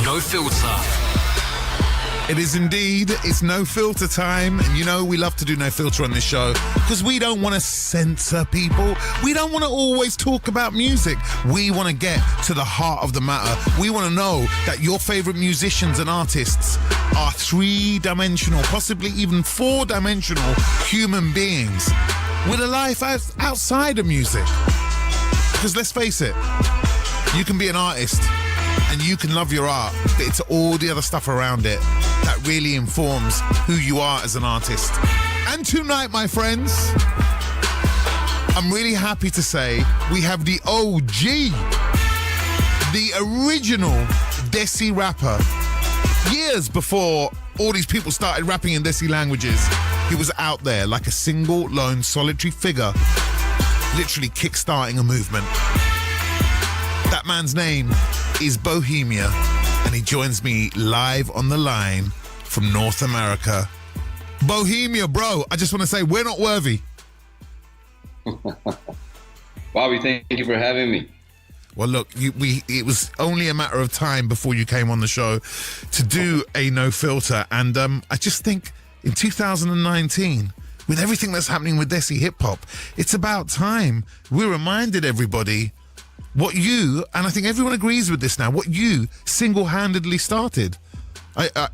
No Filter. It is indeed. It's No Filter time. And you know, we love to do No Filter on this show because we don't want to censor people. We don't want to always talk about music. We want to get to the heart of the matter. We want to know that your favorite musicians and artists are three-dimensional, possibly even four-dimensional human beings with a life outside of music. Because let's face it, you can be an artist and you can love your art, but it's all the other stuff around it that really informs who you are as an artist. And tonight, my friends, I'm really happy to say we have the OG, the original Desi rapper. Years before all these people started rapping in Desi languages, he was out there like a single, lone, solitary figure, literally kickstarting a movement. That man's name is Bohemia, and he joins me live on the line from North America. Bohemia, bro, I just want to say we're not worthy. Bobby, thank you for having me. Well, look, it was only a matter of time before you came on the show to do a No Filter, and I just think in 2019, with everything that's happening with Desi hip-hop, it's about time we reminded everybody what you, and I think everyone agrees with this now, what you single-handedly started.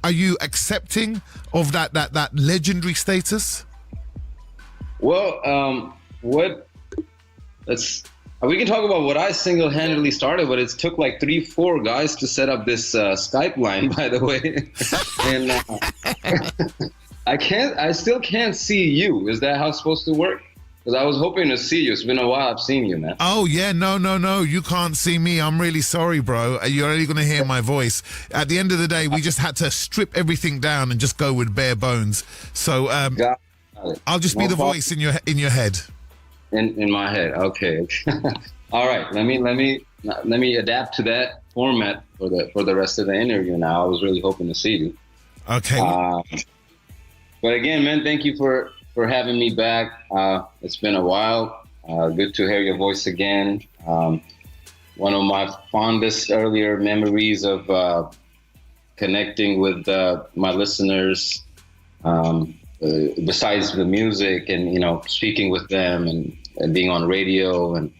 Are you accepting of that legendary status? Well, we can talk about what I single-handedly started, but it took like 3-4 guys to set up this Skype line, by the way. And I still can't see you. Is that how it's supposed to work? Because I was hoping to see you. It's been a while I've seen you, man. Oh, yeah, no. You can't see me. I'm really sorry, bro. You're only going to hear my voice. At the end of the day, we just had to strip everything down and just go with bare bones. So I'll just be the voice in your head. In my head, okay. All right, let me adapt to that format for the rest of the interview. Now, I was really hoping to see you. Okay. But again, man, thank you for having me back. It's been a while. Good to hear your voice again. One of my fondest earlier memories of connecting with my listeners. Besides the music and, you know, speaking with them and being on radio and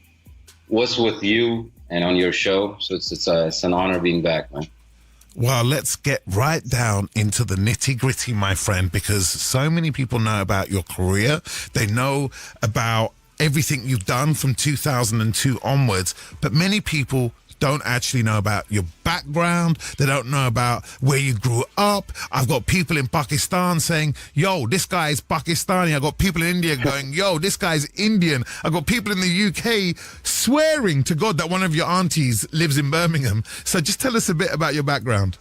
was with you and on your show. So it's an honor being back, man. Well, let's get right down into the nitty-gritty, my friend, because so many people know about your career. They know about everything you've done from 2002 onwards, but many people don't actually know about your background. They don't know about where you grew up. I've got people in Pakistan saying, yo, this guy is Pakistani. I've got people in India going, yo, this guy's Indian. I've got people in the UK swearing to God that one of your aunties lives in Birmingham. So just tell us a bit about your background.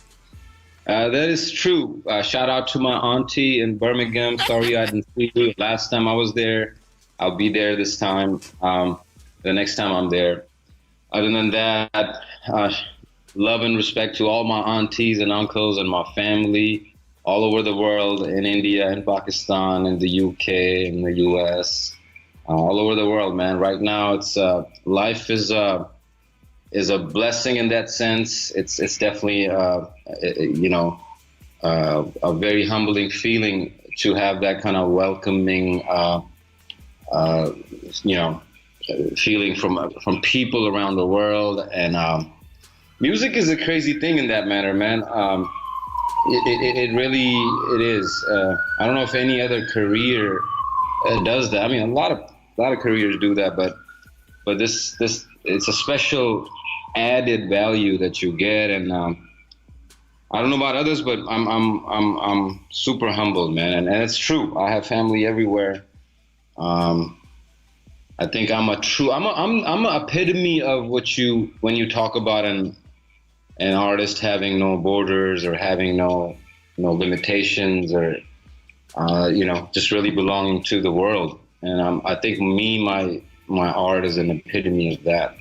That is true. Shout out to my auntie in Birmingham. Sorry I didn't see you last time I was there. I'll be there this time, the next time I'm there. Other than that, love and respect to all my aunties and uncles and my family all over the world, in India, in Pakistan, in the UK, in the US, all over the world, man. Right now, it's life is a blessing in that sense. It's definitely a very humbling feeling to have that kind of welcoming, feeling from people around the world. And music is a crazy thing in that matter, man. It really is. I don't know if any other career does that. I mean, a lot of careers do that, but this it's a special added value that you get. And I don't know about others, but I'm super humbled, man. And it's true. I have family everywhere. I think I'm an epitome of when you talk about an artist having no borders or having no limitations or just really belonging to the world. And I think my art is an epitome of that.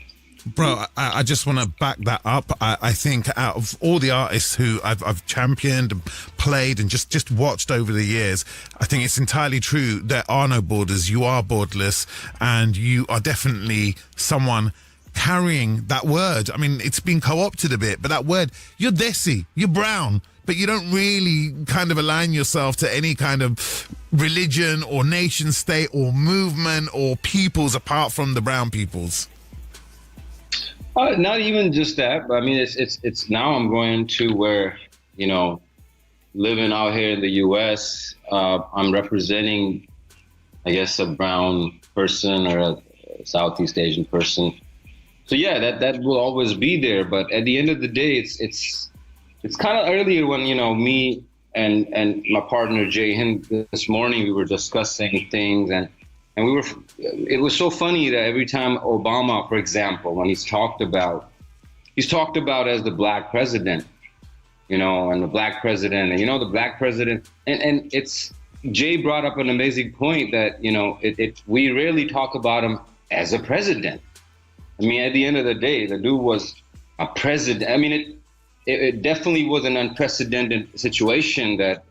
Bro, I just want to back that up. I think out of all the artists who I've championed and played and just watched over the years, I think it's entirely true. There are no borders. You are borderless, and you are definitely someone carrying that word. I mean, it's been co-opted a bit, but that word, you're Desi, you're brown, but you don't really kind of align yourself to any kind of religion or nation state or movement or peoples apart from the brown peoples. Not even just that, but I mean, it's now I'm going to where, you know, living out here in the U.S., I'm representing, I guess, a brown person or a Southeast Asian person. So yeah, that will always be there. But at the end of the day, it's kind of earlier when, you know, me and my partner Jay Hind this morning, we were discussing things and it was so funny that every time Obama, for example, when he's talked about as the black president, you know, and the black president, and, you know, the black president, and it's, Jay brought up an amazing point that, you know, we rarely talk about him as a president. I mean, at the end of the day, the dude was a president. I mean, it definitely was an unprecedented situation that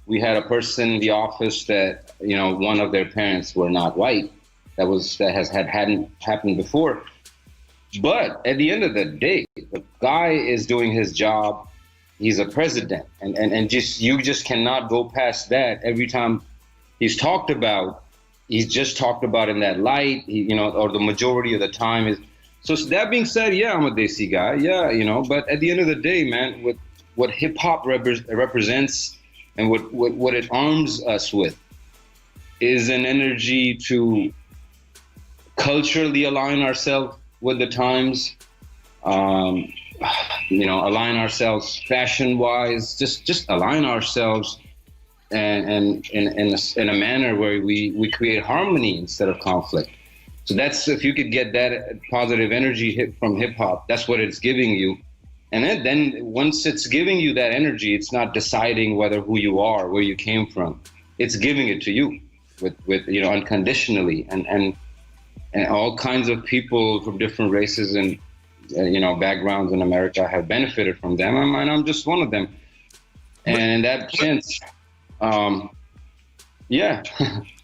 we had a person in the office that, you know, one of their parents were not white. Hadn't happened before. But at the end of the day, the guy is doing his job. He's a president, and you just cannot go past that. Every time he's talked about, he's just talked about in that light, you know, or the majority of the time is. So that being said, yeah, I'm a Desi guy, yeah, you know. But at the end of the day, man, what hip hop represents and what it arms us with is an energy to culturally align ourselves with the times. You know, align ourselves fashion-wise, just align ourselves and in a manner where we create harmony instead of conflict. So that's, if you could get that positive energy from hip-hop, that's what it's giving you. And then once it's giving you that energy, it's not deciding who you are, where you came from. It's giving it to you with you know, unconditionally. And all kinds of people from different races and you know, backgrounds in America have benefited from them, and I'm just one of them. And in that sense, yeah.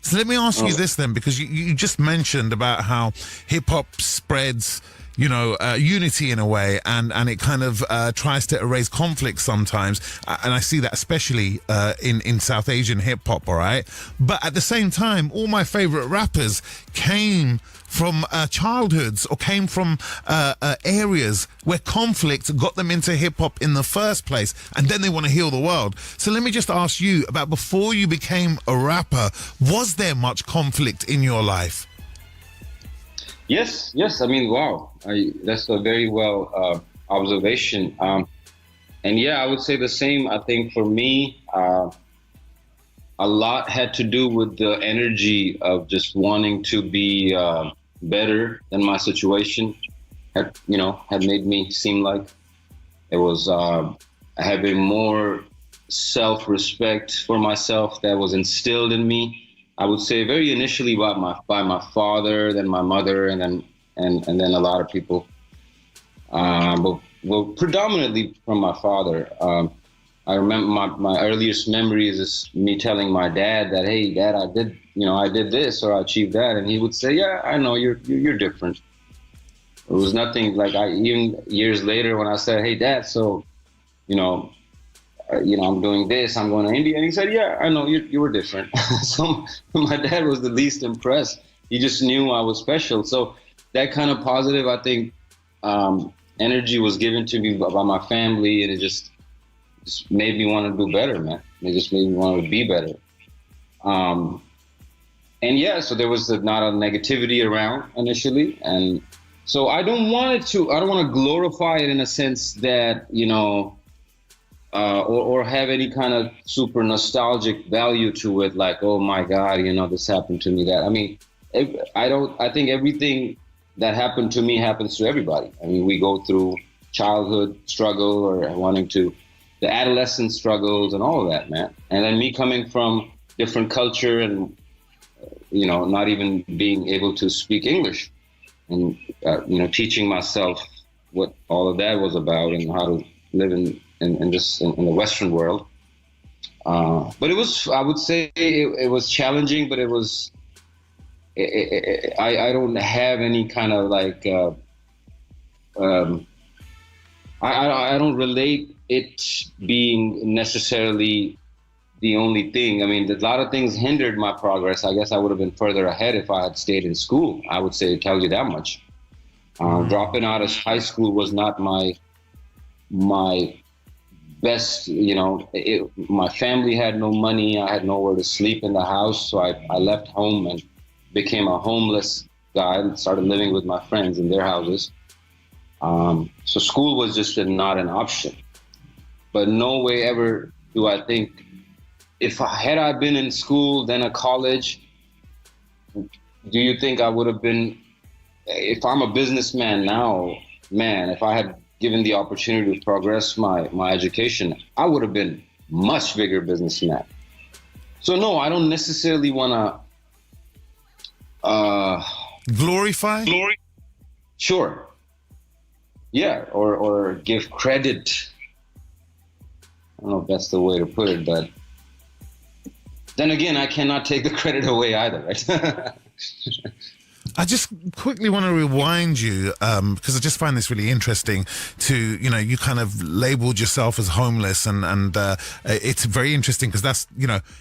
So let me ask you this then, because you just mentioned about how hip hop spreads, you know, unity in a way, and it kind of tries to erase conflict sometimes, and I see that especially in South Asian hip hop, all right? But at the same time, all my favorite rappers came from childhoods or came from areas where conflict got them into hip hop in the first place, and then they want to heal the world. So let me just ask you about, before you became a rapper, was there much conflict in your life? Yes. I mean, wow, that's a very well observation. And yeah, I would say the same. I think for me, a lot had to do with the energy of just wanting to be better than my situation had made me seem like. It was having more self-respect for myself that was instilled in me. I would say very initially by my father, then my mother, and then a lot of people. But predominantly from my father. I remember my earliest memories is me telling my dad that, hey, Dad, I did this or I achieved that, and he would say, yeah, I know you're different. It was nothing like even years later when I said, hey, Dad, so I'm doing this, I'm going to India, and he said, yeah, I know you were different. So my dad was the least impressed. He just knew I was special. So that kind of positive, I think, energy was given to me by my family, and it just made me want to do better, man. It just made me want to be better. And yeah, so there was not a negativity around initially. And so I don't want to glorify it in a sense that, or have any kind of super nostalgic value to it. Like, oh my God, this happened to me, that. I mean, I think everything that happened to me happens to everybody. I mean, we go through childhood struggle or the adolescent struggles and all of that, man. And then me coming from different culture and, not even being able to speak English and, teaching myself what all of that was about and how to live in the Western world. But it was, I would say it was challenging, but it was, I don't have any kind of um, I don't relate it being necessarily the only thing. I mean, a lot of things hindered my progress. I guess I would have been further ahead if I had stayed in school. I would say, tell you that much. Dropping out of high school was not my best. My family had no money. I had nowhere to sleep in the house, so I left home and became a homeless guy and started living with my friends in their houses. So school was just not an option. But no way ever do I think, if I been in school, then a college, do you think I would have been, if I'm a businessman now, man, if I had given the opportunity to progress my education, I would have been much bigger businessman. So no, I don't necessarily want to glorify. Sure. Yeah, or give credit. I don't know if that's the way to put it, but then again, I cannot take the credit away either, right? I just quickly want to rewind you, because I just find this really interesting you kind of labeled yourself as homeless and it's very interesting because that's,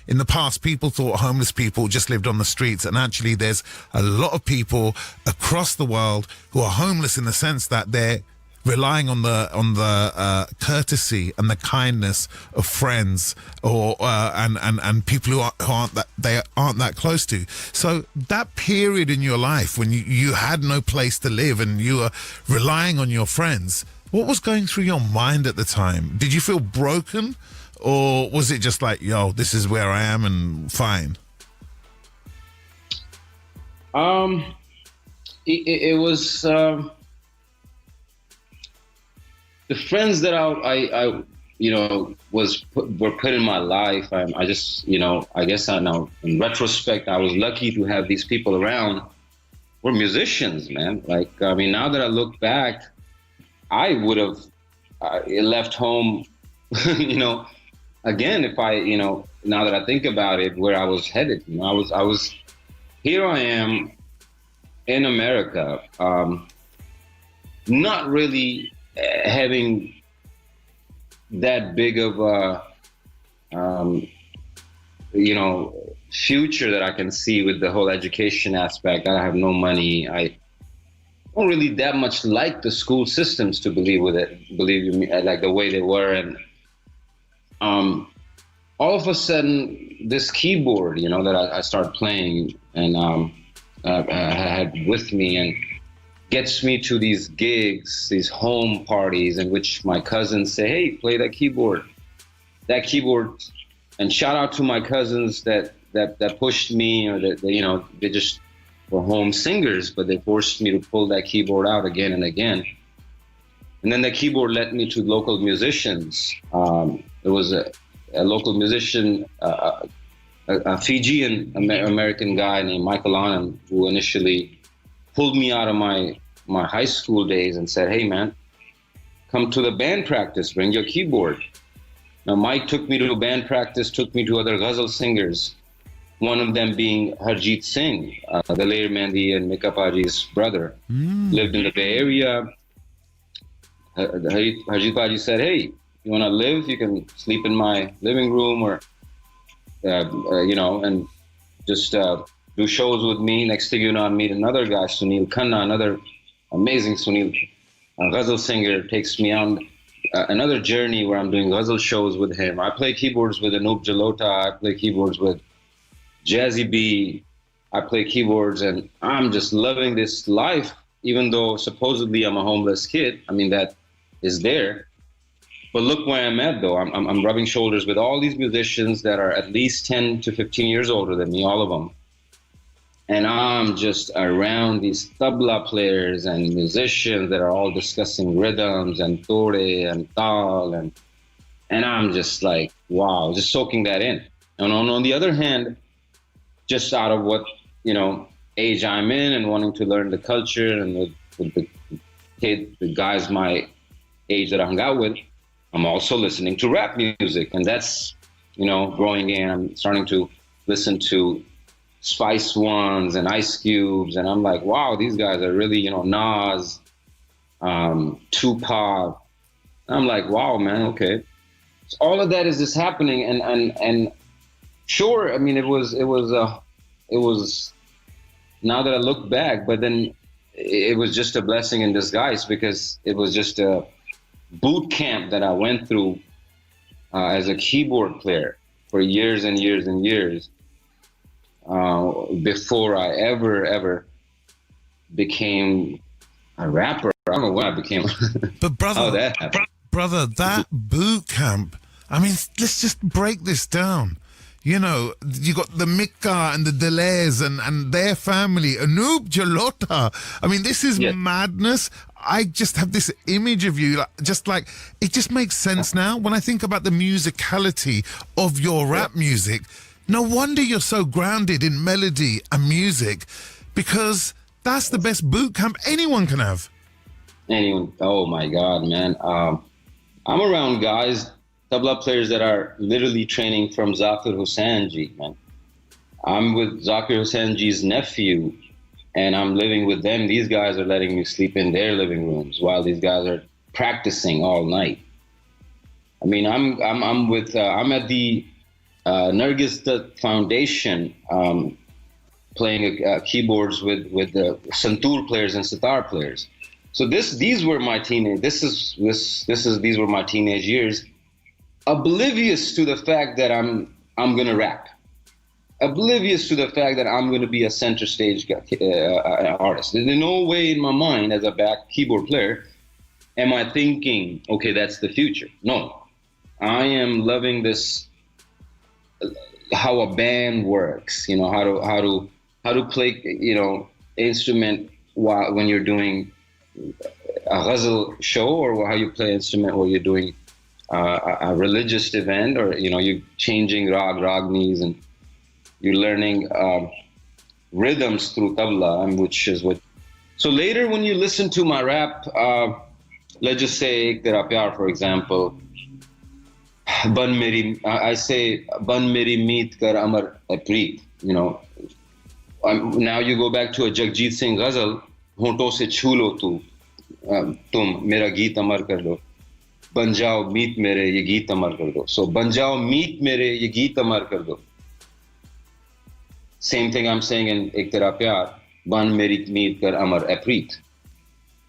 in the past, people thought homeless people just lived on the streets, and actually there's a lot of people across the world who are homeless in the sense that they're relying on the courtesy and the kindness of friends and people who aren't that close to. So that period in your life when you had no place to live and you were relying on your friends, what was going through your mind at the time? Did you feel broken, or was it just like, yo, this is where I am and fine? It was. The friends that I were put in my life. I just, I guess I know in retrospect, I was lucky to have these people around. We're musicians, man. Like, I mean, now that I look back, I would have left home, again, if I, now that I think about it, where I was headed. I was, here I am in America, not really having that big of a, future that I can see with the whole education aspect. I have no money. I don't really that much like the school systems, to believe me, like the way they were. And all of a sudden, this keyboard, that I started playing and I had with me, and gets me to these gigs, these home parties in which my cousins say, hey, play that keyboard. And shout out to my cousins that pushed me, or that, they just were home singers, but they forced me to pull that keyboard out again and again. And then the keyboard led me to local musicians. There was a local musician, a Fijian American guy named Michael Anand, who initially pulled me out of my high school days and said, hey man, come to the band practice, bring your keyboard. Now Mike took me to a band practice, took me to other ghazal singers, one of them being Harjeet Singh, the later Mehndi and Mika Paji's brother. Lived in the Bay Area. Harjeet Paji said, hey, you want to live? You can sleep in my living room, or, and just do shows with me. Next thing you know, I meet another guy, Sunil Khanna, another amazing Sunil, ghazal singer, takes me on another journey where I'm doing ghazal shows with him. I play keyboards with Anup Jalota. I play keyboards with Jazzy B. I play keyboards, and I'm just loving this life, even though supposedly I'm a homeless kid. I mean, that is there. But look where I'm at, though. I'm rubbing shoulders with all these musicians that are at least 10 to 15 years older than me, all of them. And I'm just around these tabla players and musicians that are all discussing rhythms and tore and tal, and I'm just like, wow, just soaking that in. And on the other hand, just out of what, age I'm in and wanting to learn the culture, and with the guys my age that I hung out with, I'm also listening to rap music. And that's, growing in. I'm starting to listen to Spice Ones and Ice Cubes, and I'm like, wow, these guys are really, Nas, Tupac. I'm like, wow, man, okay. So all of that is just happening, and sure, I mean, it was. Now that I look back, but then it was just a blessing in disguise because it was just a boot camp that I went through as a keyboard player for years and years and years before I ever became a rapper. I don't know when I became. But How brother, that happened. brother, that boot camp. I mean, let's just break this down. You know, you got the Mikka and the Delays and their family, Anoop Jalota. I mean, this is Yes. madness. I just have this image of you, just like, it just makes sense now. When I think about the musicality of your rap music, no wonder you're so grounded in melody and music, because that's the best boot camp anyone can have. Anyone? Oh my God, man. I'm around guys, tabla players that are literally training from Zakir Hussainji, man. I'm with Zakir Hussainji's nephew, and I'm living with them. These guys are letting me sleep in their living rooms while these guys are practicing all night. I mean, I'm at the Nergis Dutt Foundation playing keyboards with the santoor players and sitar players. So these were my teenage. These were my teenage years, oblivious to the fact that I'm gonna rap, oblivious to the fact that I'm gonna be a center stage artist. There's no way in my mind as a back keyboard player am I thinking, okay, that's the future. No, I am loving this, how a band works. You know, how to play, you know, instrument while when you're doing a ghazal show, or how you play instrument while you're doing a religious event, or you know, you're changing ragnis, and you're learning rhythms through tabla, and which is what. So later, when you listen to my rap, let's just say Ek Tera Pyar, for example, I say Ban Meri Meet Kar Amar Preet. You know, now you go back to a Jagjit Singh ghazal, Honton se chhu lo tu, tum mera geet amar kar do. बन जाओ मीत मेरे ये गीत अमर कर दो. So बन जाओ मीत मेरे ये गीत अमर कर दो. Same thing I'm saying in एक तेरा प्यार, बन मेरी मीत कर अमर Apreet.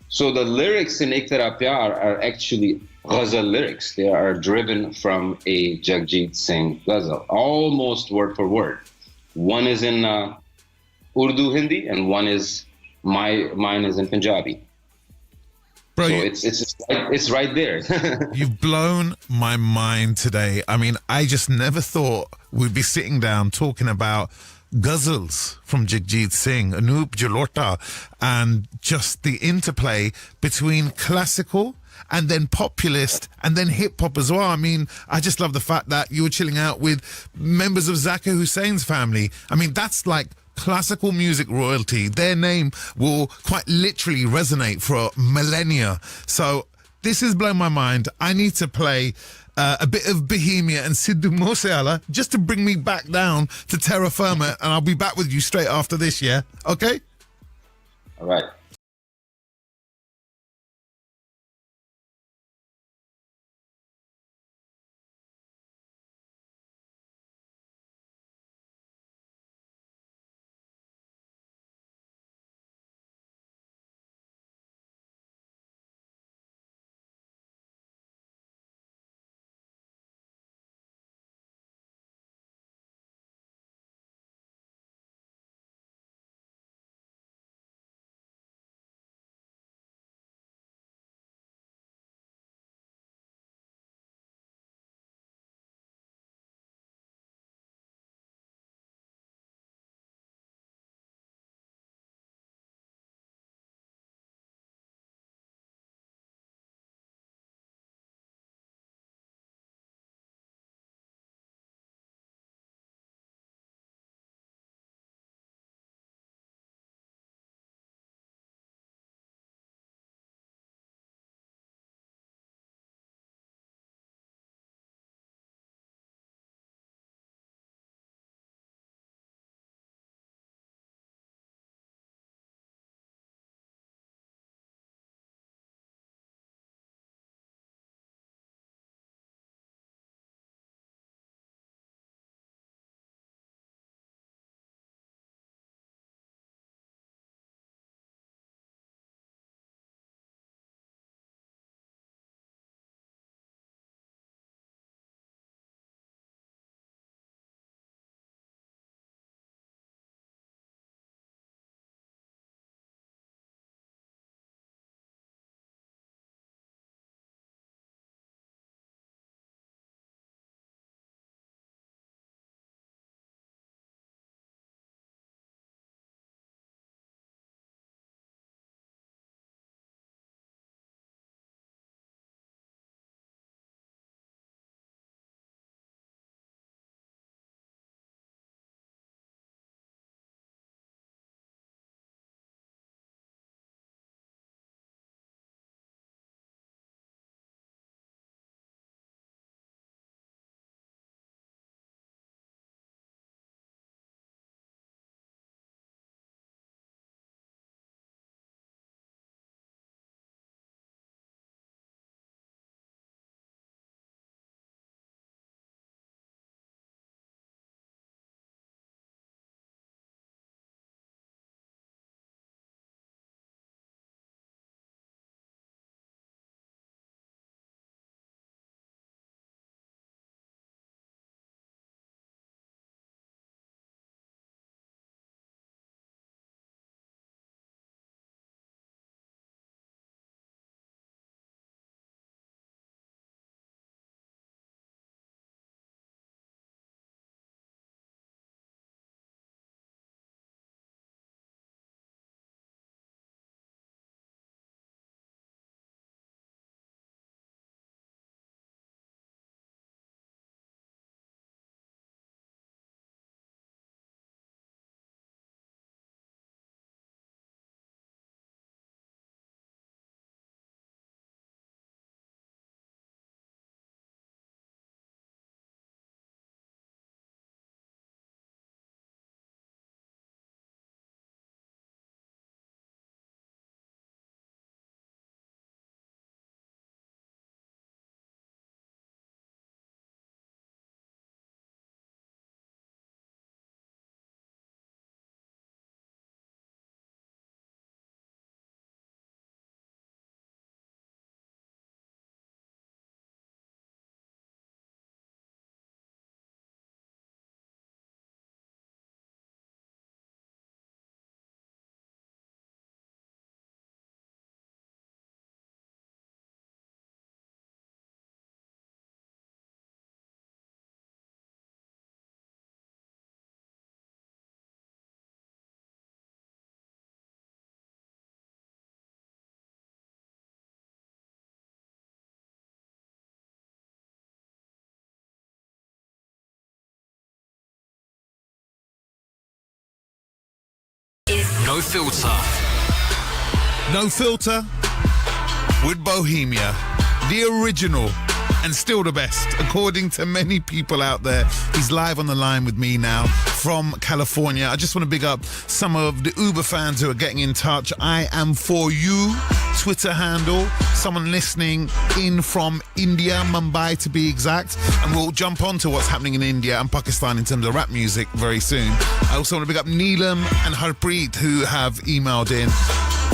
So the lyrics in एक तेरा प्यार are actually ghazal lyrics. They are driven from a Jagjit Singh ghazal, almost word for word. One is in Urdu Hindi, and one is mine is in Punjabi. Bro, So it's right there. you've blown my mind today. I mean, I just never thought we'd be sitting down talking about ghazals from Jagjit Singh, Anoop Jalota, and just the interplay between classical and then populist and then hip hop as well. I mean, I just love the fact that you were chilling out with members of Zakir Hussein's family. I mean, that's like classical music royalty. Their name will quite literally resonate for millennia. So this has blown my mind. I need to play a bit of Bohemia and Sidhu Moseala just to bring me back down to terra firma, and I'll be back with you straight after this, yeah? Okay? All right. No Filter. No Filter with Bohemia, the original and still the best, according to many people out there. He's live on the line with me now from California. I just want to big up some of the Uber fans who are getting in touch. I am for you Twitter handle. Someone listening in from India, Mumbai to be exact. And we'll jump on to what's happening in India and Pakistan in terms of rap music very soon. I also want to big up Neelam and Harpreet who have emailed in.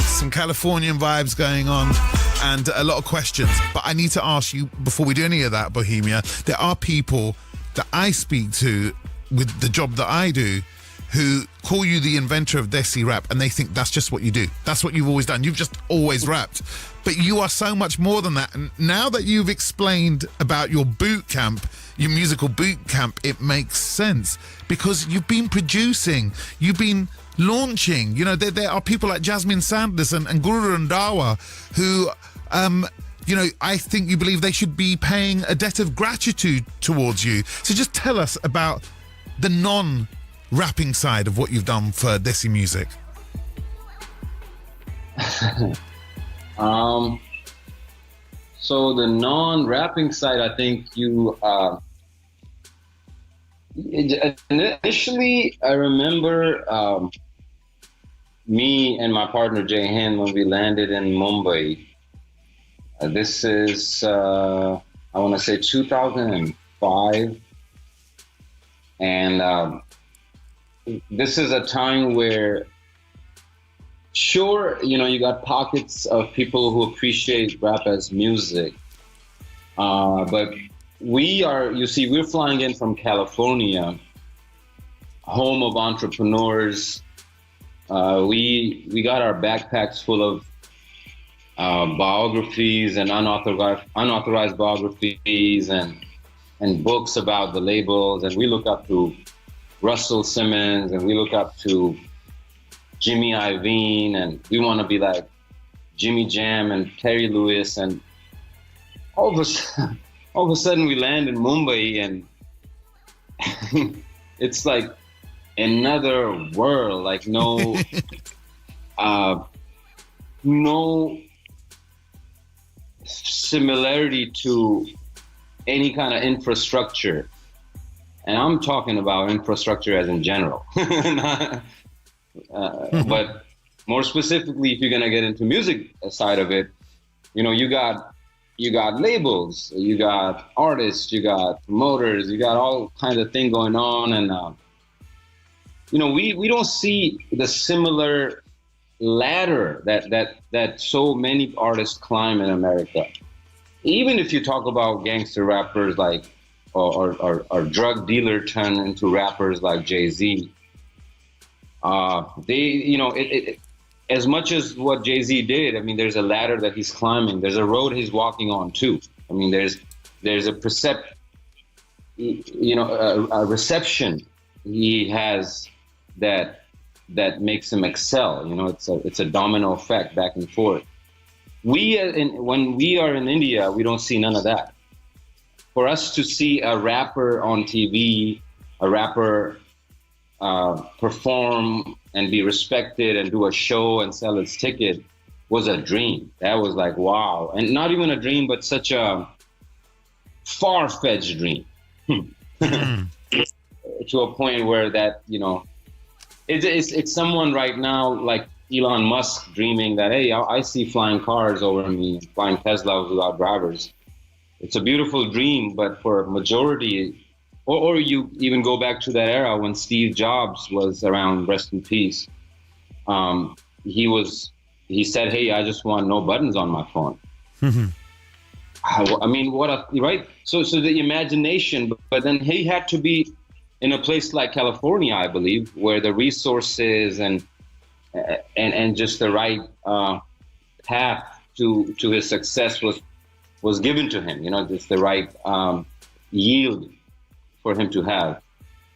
Some Californian vibes going on and a lot of questions. But I need to ask you, before we do any of that, Bohemia, there are people that I speak to with the job that I do who call you the inventor of Desi rap, and they think that's just what you do. That's what you've always done. You've just always rapped. But you are so much more than that. And now that you've explained about your boot camp, your musical boot camp, it makes sense. Because you've been producing, you've been launching. You know, there are people like Jasmine Sanders and Guru Randhawa who, you know, I think you believe they should be paying a debt of gratitude towards you. So just tell us about the non-rapping side of what you've done for Desi music. So the non-rapping side, I think you... initially, I remember me and my partner Jay Hen when we landed in Mumbai. This is, I want to say 2005. And this is a time where, sure, you know, you got pockets of people who appreciate rap as music. But we're flying in from California, home of entrepreneurs. We got our backpacks full of biographies and unauthorized biographies and books about the labels. And we look up to Russell Simmons and we look up to Jimmy Iovine, and we want to be like Jimmy Jam and Terry Lewis. And all of a sudden we land in Mumbai and it's like another world, like no similarity to any kind of infrastructure. And I'm talking about infrastructure as in general. But more specifically, if you're gonna get into music side of it, you know, you got labels, you got artists, you got promoters, you got all kinds of things going on. And, you know, we don't see the similar ladder that so many artists climb in America. Even if you talk about gangster rappers like, or drug dealer turn into rappers like Jay-Z, they, you know, it as much as what Jay-Z did, I mean, there's a ladder that he's climbing. There's a road he's walking on too. I mean, there's a a reception he has that makes him excel. You know, it's a domino effect back and forth. When we are in India, we don't see none of that. For us to see a rapper on TV, a rapper perform and be respected and do a show and sell its ticket was a dream. That was like, wow. And not even a dream, but such a far-fetched dream. To a point where that, you know, it's someone right now like Elon Musk dreaming that, hey, I see flying cars over me, flying Teslas without drivers. It's a beautiful dream, but for a majority, or you even go back to that era when Steve Jobs was around, rest in peace. He said, hey, I just want no buttons on my phone. I mean, right? So the imagination, but then he had to be in a place like California, I believe, where the resources and just the right path to his success was given to him, you know, just the right yield for him to have.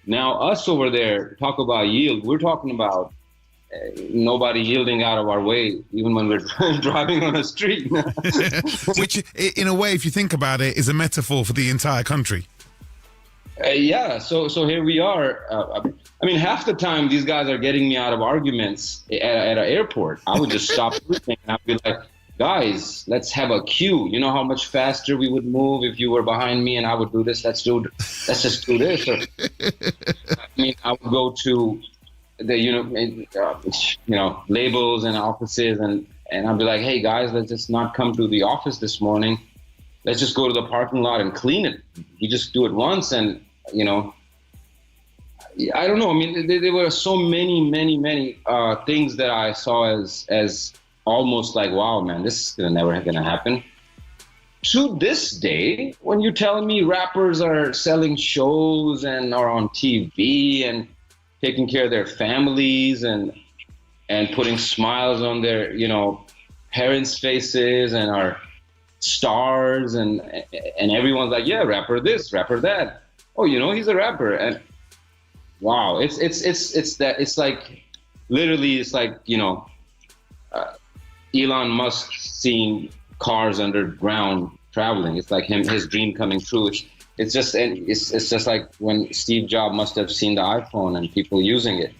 Now, us over there, talk about yield, we're talking about nobody yielding out of our way, even when we're driving on a street. Which, in a way, if you think about it, is a metaphor for the entire country. Yeah, so here we are. I mean, half the time these guys are getting me out of arguments at an airport. I would just stop everything and I'd be like, guys, let's have a queue. You know how much faster we would move if you were behind me and I would do this. Let's just do this. Or, I mean, I would go to the labels and offices and I'd be like, hey guys, let's just not come to the office this morning. Let's just go to the parking lot and clean it. We just do it once and, I don't know. I mean, there were so many things that I saw as almost like, wow, man, this is never gonna happen. To this day, when you tell me rappers are selling shows and are on TV and taking care of their families and putting smiles on their, parents' faces and are stars and everyone's like, yeah, rapper this, rapper that. Oh, he's a rapper. And wow, it's that, it's like, literally, it's like, Elon Musk seeing cars underground traveling. It's like his dream coming true. It's just like when Steve Jobs must have seen the iPhone and people using it.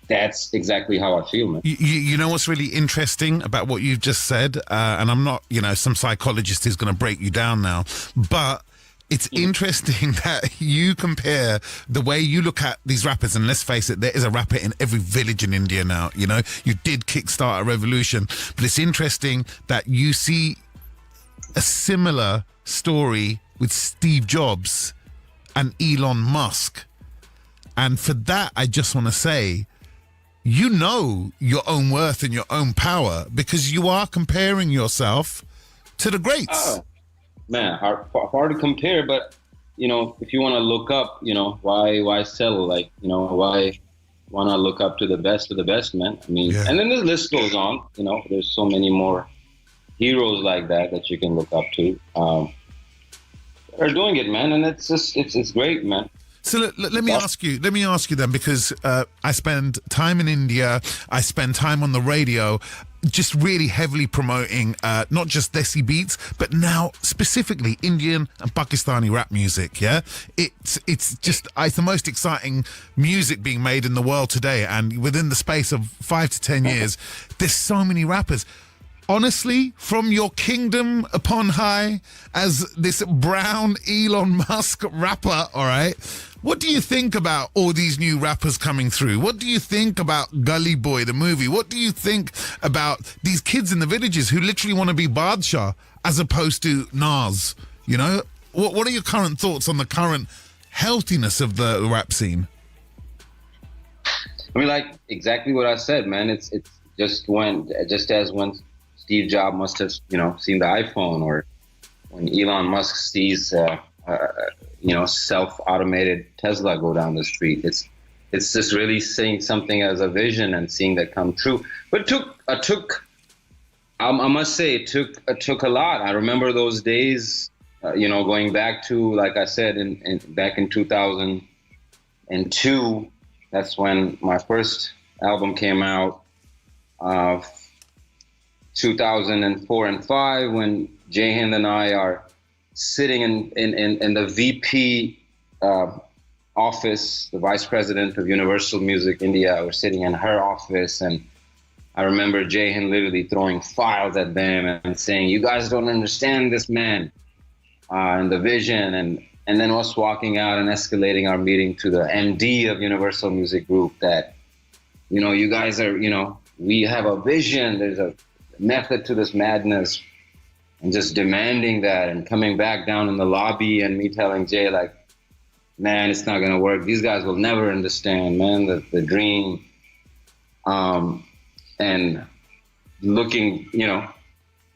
That's exactly how I feel, man. You know what's really interesting about what you've just said? And I'm not, some psychologist is going to break you down now, but it's interesting that you compare the way you look at these rappers, and let's face it, there is a rapper in every village in India now. You did kickstart a revolution, but it's interesting that you see a similar story with Steve Jobs and Elon Musk. And for that, I just want to say, you know your own worth and your own power because you are comparing yourself to the greats. Man, hard to compare, but if you want to look up, why settle? Like, why not look up to the best of the best, man? I mean, And then the list goes on. There's so many more heroes like that you can look up to. Are doing it, man, and it's just it's great, man. So let me ask you then, because I spend time in India, I spend time on the radio, just really heavily promoting not just Desi beats, but now specifically Indian and Pakistani rap music. Yeah, it's the most exciting music being made in the world today, and within the space of 5 to 10 years, there's so many rappers. Honestly, from your kingdom upon high, as this brown Elon Musk rapper, all right, what do you think about all these new rappers coming through? What do you think about Gully Boy, the movie? What do you think about these kids in the villages who literally want to be Badshah as opposed to Nas? What are your current thoughts on the current healthiness of the rap scene? I mean, like exactly what I said, man. It's just as when Steve Jobs must have, seen the iPhone, or when Elon Musk sees, self-automated Tesla go down the street. It's just really seeing something as a vision and seeing that come true. But I must say, it took a lot. I remember those days, going back to, like I said, back in 2002. That's when my first album came out. 2004 and 5, when Jahan and I are sitting in the VP office, the Vice President of Universal Music India. We're sitting in her office, and I remember Jahan literally throwing files at them and saying, "You guys don't understand this man and the vision," and then us walking out and escalating our meeting to the MD of Universal Music Group that, you guys are, we have a vision. There's a method to this madness, and just demanding that, and coming back down in the lobby and me telling Jay, like, man, it's not going to work. These guys will never understand, man, the dream. And looking,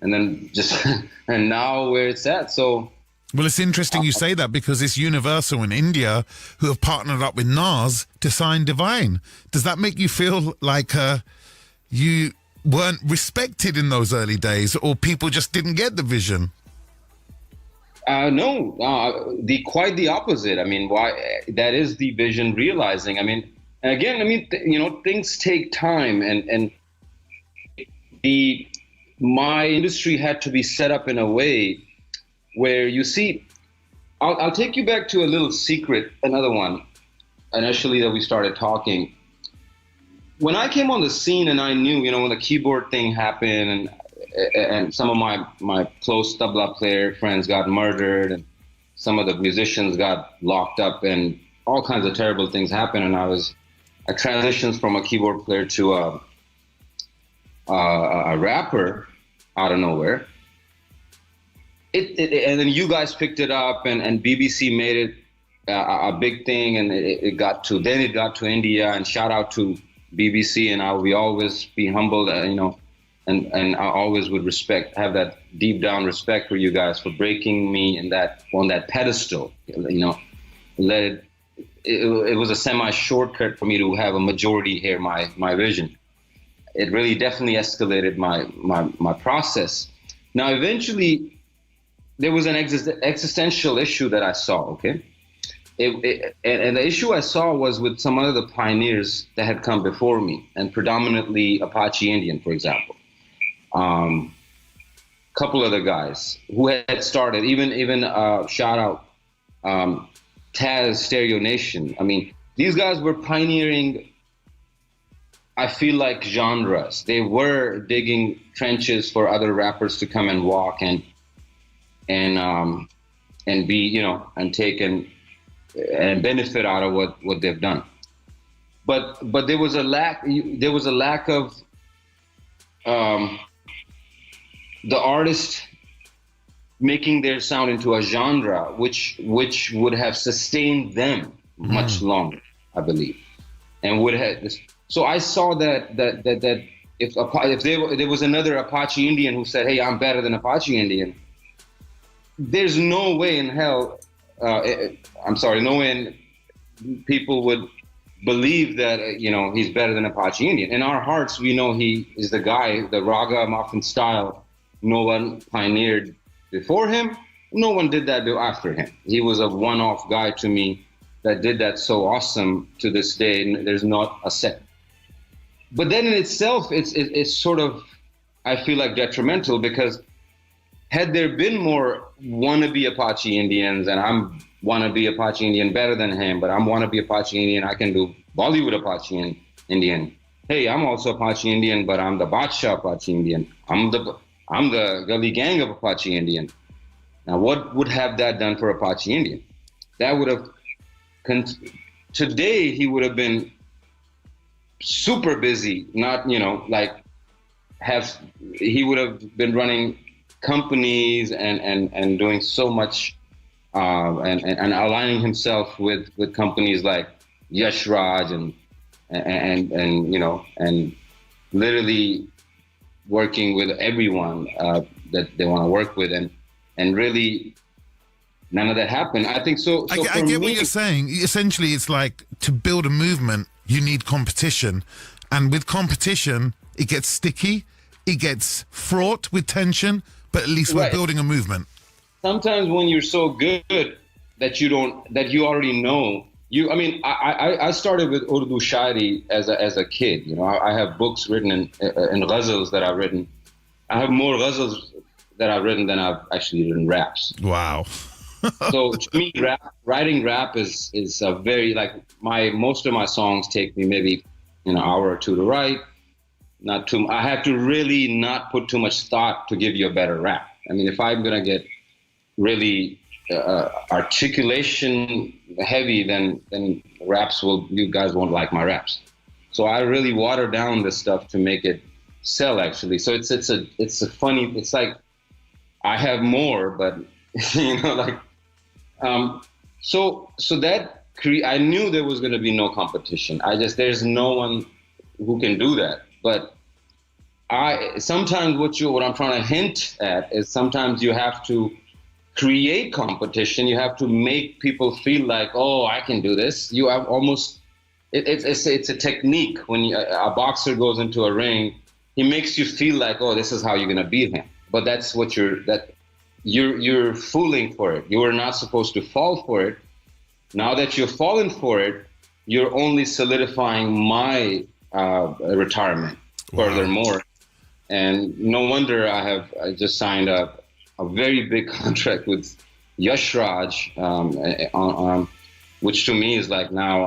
and then just, and now where it's at. So, well, it's interesting you say that, because it's Universal in India who have partnered up with Nas to sign Divine. Does that make you feel like you weren't respected in those early days, or people just didn't get the vision? No, quite the opposite. I mean, why? That is the vision realizing. I mean, and again, things take time, and my industry had to be set up in a way where, you see, I'll take you back to a little secret, another one, initially that we started talking. When I came on the scene and I knew, when the keyboard thing happened and some of my close tabla player friends got murdered and some of the musicians got locked up and all kinds of terrible things happened, and I transitioned from a keyboard player to a rapper out of nowhere. And then you guys picked it up, and BBC made it a big thing, and it got to India. And shout out to BBC, and I will always be humbled, and I always would have that deep down respect for you guys for breaking me on that pedestal. It was a semi-shortcut for me to have a majority hear my vision. It really definitely escalated my process. Now, eventually, there was an existential issue that I saw, okay? And the issue I saw was with some other pioneers that had come before me, and predominantly Apache Indian, for example. Couple other guys who had started, even shout out Taz Stereo Nation. I mean, these guys were pioneering, I feel like, genres. They were digging trenches for other rappers to come and walk and be, and take and benefit out of what they've done. But there was a lack of the artist making their sound into a genre which would have sustained them much longer, I believe, and would have. So I saw that if there was another Apache Indian who said, "Hey, I'm better than Apache Indian," there's no way in hell. No way in people would believe that he's better than Apache Indian. In our hearts, we know he is the guy, the Raga Muffin style. No one pioneered before him. No one did that after him. He was a one-off guy to me that did that so awesome to this day. And there's not a set. But then in itself, it's sort of, I feel like, detrimental, because had there been more wannabe Apache Indians, and I'm wannabe Apache Indian better than him, but I'm wannabe Apache Indian, I can do Bollywood Apache Indian. Hey, I'm also Apache Indian, but I'm the Badsha Apache Indian. I'm the Gully Gang of Apache Indian. Now, what would have that done for Apache Indian? That would have, today he would have been super busy, not, he would have been running companies and doing so much and aligning himself with companies like Yash Raj and literally working with everyone that they want to work with, and really none of that happened. I think so. I get what you're saying. Essentially, it's like, to build a movement, you need competition, and with competition, it gets sticky, it gets fraught with tension. But at least we're building a movement. Sometimes when you're so good that you already know. I started with Urdu Shairi as a kid. I have books written in ghazals that I've written. I have more ghazals that I've written than I've actually written raps. Wow. So to me, writing rap is a very, most of my songs take me maybe an hour or two to write. I have to really not put too much thought to give you a better rap. I mean, if I'm gonna get really articulation heavy, then you guys won't like my raps. So I really water down this stuff to make it sell, actually. So it's a funny. It's like I have more, but so that I knew there was gonna be no competition. There's no one who can do that. But sometimes what I'm trying to hint at is sometimes you have to create competition. You have to make people feel like, oh, I can do this. You have almost, it's a technique. When a boxer goes into a ring, he makes you feel like, oh, this is how you're gonna beat him. But that's what you're fooling for it. You were not supposed to fall for it. Now that you've fallen for it, you're only solidifying my retirement. Wow. Furthermore, and no wonder I just signed a very big contract with Yash Raj, which to me is like now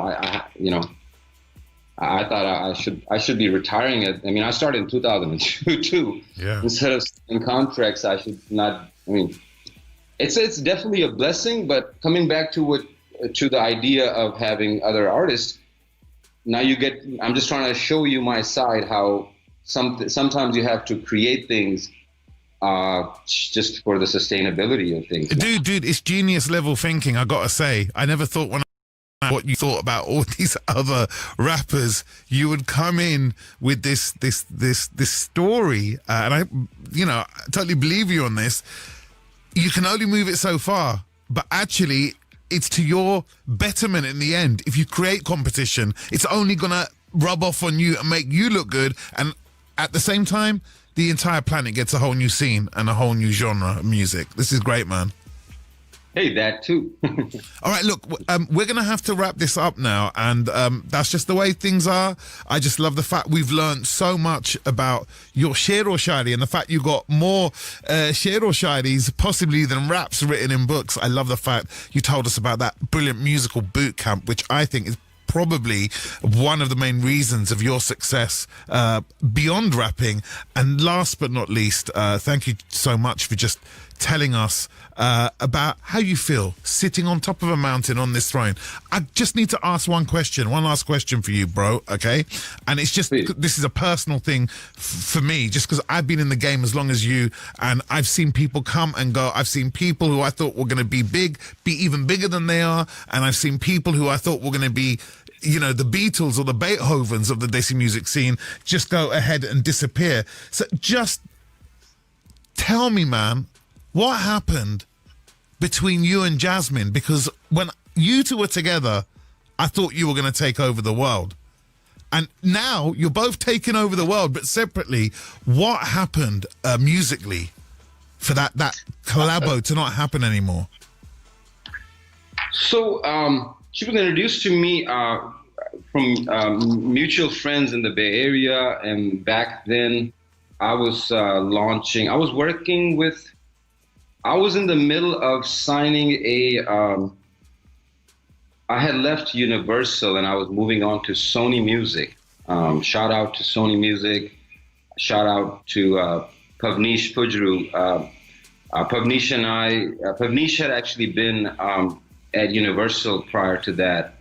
I thought I should be retiring at. I mean, I started in 2002 too. Yeah. Instead of signing contracts, I should not. I mean, it's definitely a blessing, but coming back to the idea of having other artists. Now I'm just trying to show you my side, how sometimes you have to create things just for the sustainability of things. Dude, it's genius level thinking, I gotta say. I never thought what you thought about all these other rappers, you would come in with this story, and I totally believe you on this. You can only move it so far, but actually it's to your betterment in the end. If you create competition, it's only gonna rub off on you and make you look good, and at the same time, the entire planet gets a whole new scene and a whole new genre of music. This is great, man. Hey, that too. All right, look, we're going to have to wrap this up now, and that's just the way things are. I just love the fact we've learned so much about your Sher or Shadi, and the fact you got more Sher or Shadis possibly than raps written in books. I love the fact you told us about that brilliant musical boot camp, which I think is probably one of the main reasons of your success beyond rapping. And last but not least, thank you so much for just telling us about how you feel sitting on top of a mountain on this throne. I just need to ask one last question for you, bro, okay? And it's just, this is a personal thing for me, just because I've been in the game as long as you, and I've seen people come and go. I've seen people who I thought were going to be big, be even bigger than they are, and I've seen people who I thought were going to be, the Beatles or the Beethovens of the Desi music scene just go ahead and disappear. So just tell me, man, what happened between you and Jasmine? Because when you two were together, I thought you were going to take over the world. And now you're both taking over the world, but separately. What happened musically for that collabo to not happen anymore? So she was introduced to me from mutual friends in the Bay Area. And back then I was I was in the middle of signing I had left Universal and I was moving on to Sony Music. Shout out to Sony Music. Shout out to Pavnish Pujru. Pavnish and Pavnish had actually been at Universal prior to that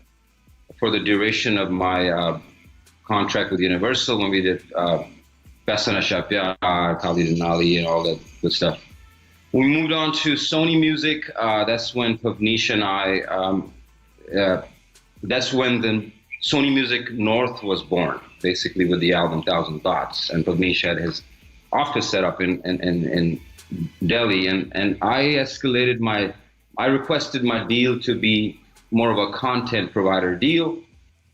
for the duration of my contract with Universal when we did Besana Shapya, Kali Denali, and all that good stuff. We moved on to Sony Music. That's when Pavnish and that's when the Sony Music North was born, basically with the album Thousand Thoughts. And Pavnish had his office set up in Delhi. And I requested my deal to be more of a content provider deal,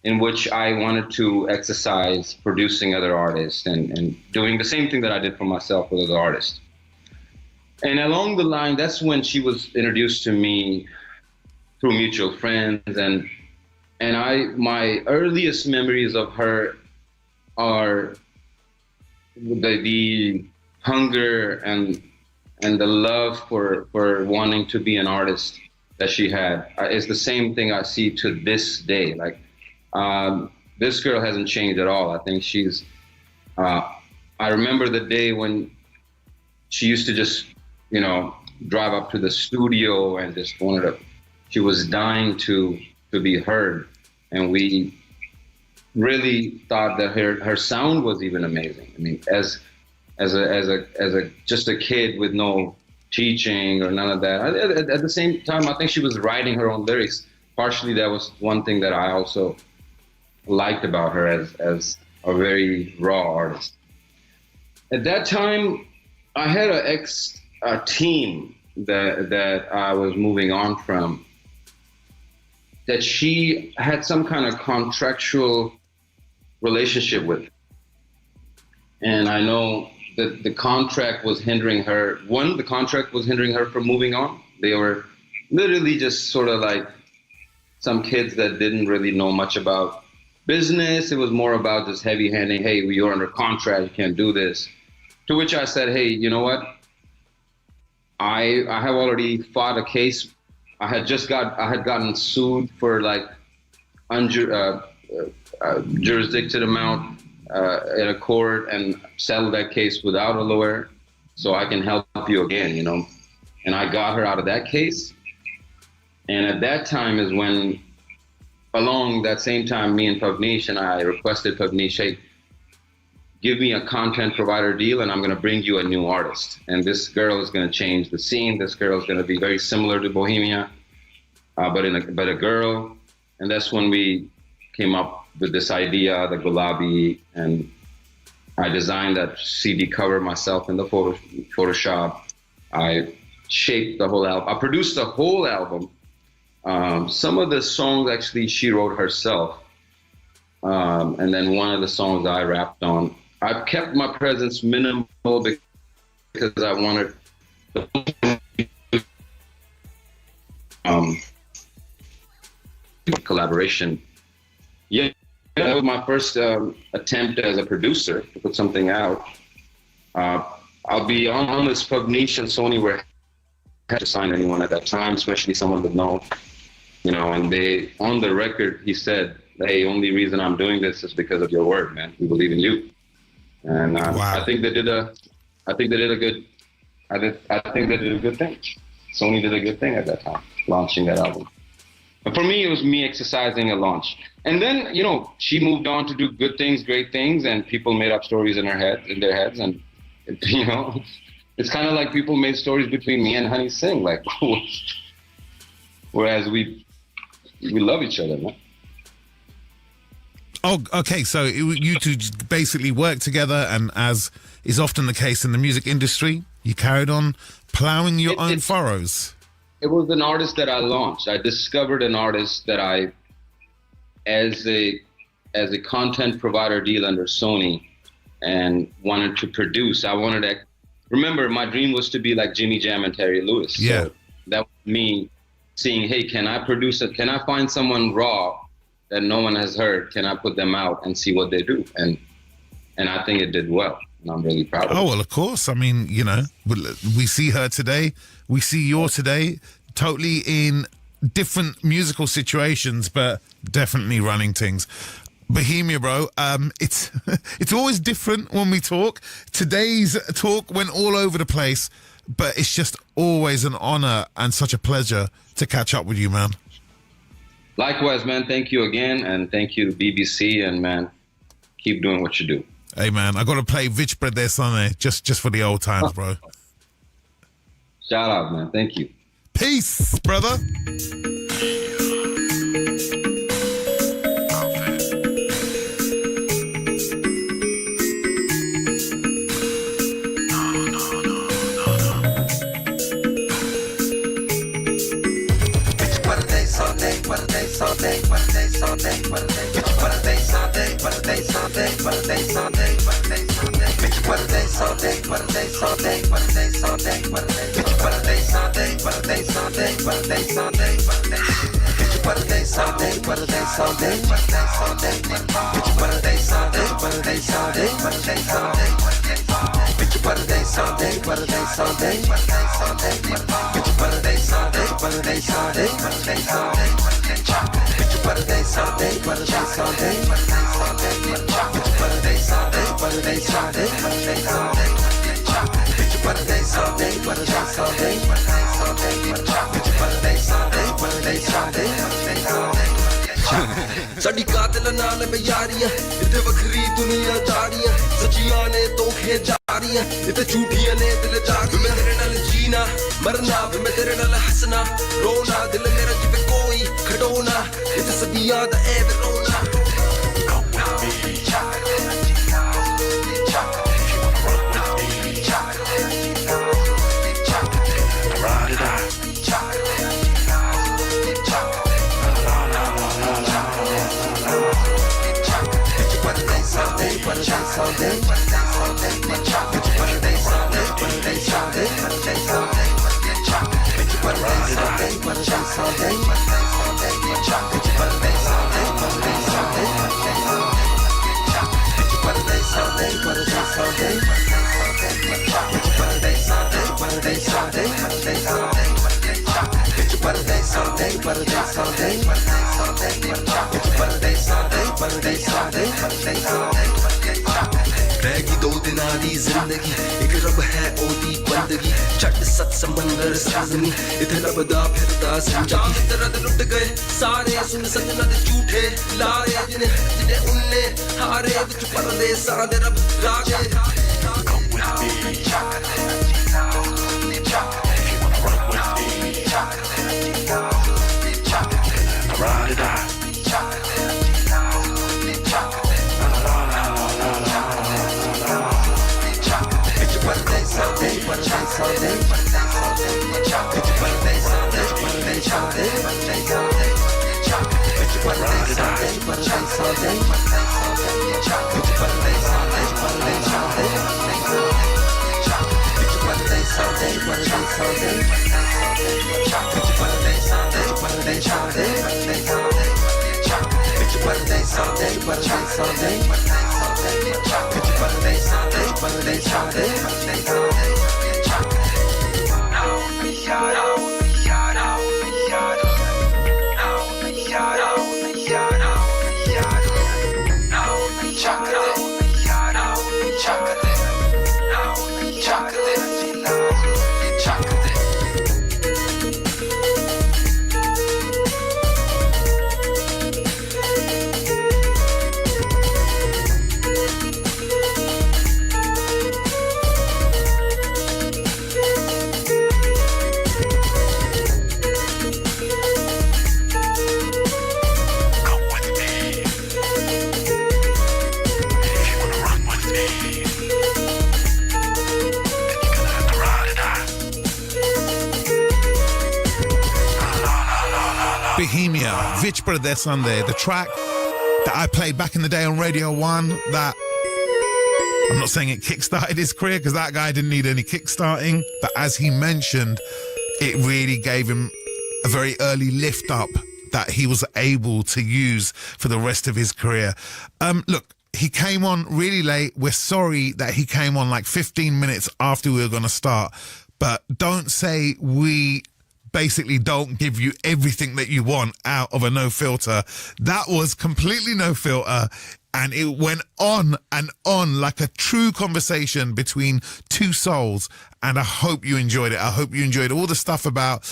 in which I wanted to exercise producing other artists and doing the same thing that I did for myself with other artists. And along the line, that's when she was introduced to me through mutual friends. And my earliest memories of her are the hunger and the love for wanting to be an artist that she had. Is the same thing I see to this day. Like, this girl hasn't changed at all. I think she's, I remember the day when she used to just, drive up to the studio and just she was dying to be heard. And we really thought that her sound was even amazing. I mean, as just a kid with no teaching or none of that. At the same time, I think she was writing her own lyrics. Partially, that was one thing that I also liked about her as a very raw artist. At that time, I had a team that I was moving on from, that she had some kind of contractual relationship with. And I know that the contract was hindering her. One, the contract was hindering her from moving on. They were literally just sort of like some kids that didn't really know much about business. It was more about just heavy-handing, hey, you're under contract, you can't do this. To which I said, hey, you know what? I have already fought a case. I had gotten sued for like jurisdicted amount in a court and settled that case without a lawyer, so I can help you again, you know. And I got her out of that case. And at that time is when, along that same time, me and Pavnish and I requested Pavnish, hey, give me a content provider deal and I'm going to bring you a new artist. And this girl is going to change the scene. This girl is going to be very similar to Bohemia, but a girl. And that's when we came up with this idea, the Gulabi, and I designed that CD cover myself in the Photoshop. I shaped the whole album. I produced the whole album. Some of the songs actually she wrote herself. And then one of the songs I rapped on. I've kept my presence minimal because I wanted collaboration. Yeah, that was my first attempt as a producer to put something out. I'll be honest, Pavnish and Sony were had to sign anyone at that time, especially someone with no, you know, and they, on the record, he said, hey, only reason I'm doing this is because of your work, man. We believe in you. And wow. I think they did a good thing. Sony did a good thing at that time, launching that album. But for me, it was me exercising a launch. And then, you know, she moved on to do good things, great things, and people made up stories in their heads. And, you know, it's kind of like people made stories between me and Honey Singh, like, whereas we love each other, man. Oh, okay. So you two basically worked together, and as is often the case in the music industry, you carried on plowing your own furrows. It was an artist that I launched. I discovered an artist that I, as a content provider deal under Sony, and wanted to produce. I wanted to, remember, my dream was to be like Jimmy Jam and Terry Lewis. Yeah. So that was me seeing, hey, can I find someone raw that no one has heard? Can I put them out and see what they do? And I think it did well. And I'm really proud of it. Oh, well, of course. I mean, you know, we see her today. We see you today, totally in different musical situations, but definitely running things. Bohemia, bro, it's always different when we talk. Today's talk went all over the place, but it's just always an honor and such a pleasure to catch up with you, man. Likewise, man. Thank you again, and thank you to BBC, and man, keep doing what you do. Hey, man, I got to play Vich Brede Sane just for the old times, bro. Shout out, man. Thank you. Peace, brother. ਸਾਡੀ ਕਾਤਲ ਨਾਲ ਬਿਆਰੀ ਹੈ ਇੱਥੇ ਵੱਖਰੀ ਦੁਨੀਆ ਜਾਰੀ ਹੈ ਸੱਚੀਆਂ ਨੇ ਧੋਖੇ ਜਾਰੀ ਹੈ ਇੱਥੇ ਝੂਠੀਆਂ ਨੇ ਦਿਲ ਜਾਰੀ ਮੈਂ ਤੇਰੇ ਨਾਲ ਜੀਣਾ ਮਰਨਾ ਮੈਂ ਤੇਰੇ ਨਾਲ ਹੱਸਣਾ ਰੋਣਾ ਦਿਲ ਮੇਰਾ ਜਿਵੇਂ ਕੋਈ ਖਡੋਣਾ ਇੱਥੇ ਸਦੀਆਂ ਦਾ ਐ ਰੋਣਾ Sunday. रहेगी 2 दिन आधी जिंदगी एक रब है ओदी बंदगी झट सत समंदर साजनी इथे लबदा फिरदा संजागी दर्द लुट गए सारे सुन सजना दे झूठे लाए जिन्हें उनने हारे विच परदेसां दे रब राजे come with me ride it out Bohemia, Vich Brother Sunday, the track that I played back in the day on Radio 1 that I'm not saying it kickstarted his career because that guy didn't need any kickstarting, but as he mentioned, it really gave him a very early lift up that he was able to use for the rest of his career. Look, he came on really late. We're sorry that he came on like 15 minutes after we were going to start, but don't say we basically don't give you everything that you want out of a no filter. That was completely no filter, and it went on and on like a true conversation between two souls. And I hope you enjoyed it. I hope you enjoyed all the stuff about,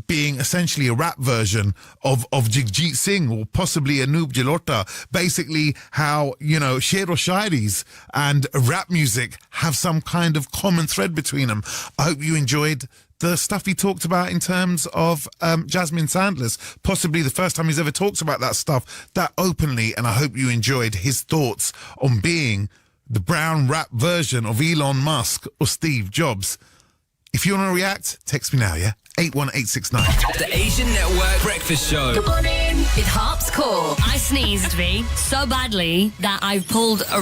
being essentially a rap version of Jagjit Singh or possibly Anup Jalota. Basically how, Sher o Shairis and rap music have some kind of common thread between them. I hope you enjoyed the stuff he talked about in terms of Jasmine Sandler's, possibly the first time he's ever talked about that stuff that openly, and I hope you enjoyed his thoughts on being the brown rap version of Elon Musk or Steve Jobs. If you want to react, text me now, yeah? 81869. The Asian Network Breakfast Show. Good morning. With Harp's Core. I sneezed, V, so badly that I've pulled a